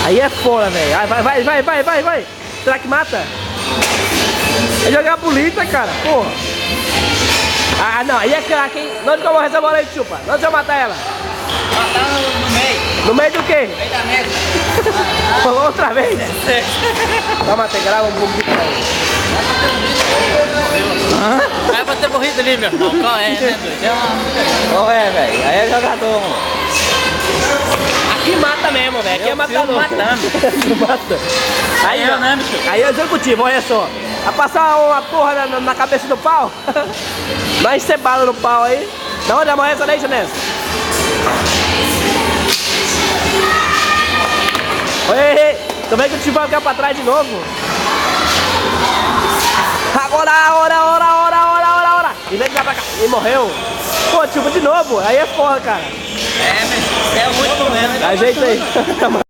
Aí é fora, velho. Vai. Será que mata? É jogar polícia, cara. Porra. Ah, não. Aí é craque, hein? Onde que eu vou essa bola aí, chupa? Onde eu matar ela? Matar no meio. No meio do quê? No meio da mesa. Falou outra vez? Toma, tem grava um pouco de aí. Vai pra ter morrido ali, meu irmão. Qual é, né, doido? Qual é, velho? Aí é jogador, mano. Aqui mata mesmo, velho. Aqui é matador. Matando. Mata. Aí, Eu, ó, né, bicho? aí é executivo, olha só. Vai passar uma porra na cabeça do pau? Nós cebada no pau aí. Da onde a morrer essa daí, Janessa? Oi, tô vendo que o time vai ficar pra trás de novo. Agora, ora. Em vez de dar pra cá. E morreu. Pô, tipo de novo. Aí é foda, cara. É, mas é o último mesmo. Ajeita aí.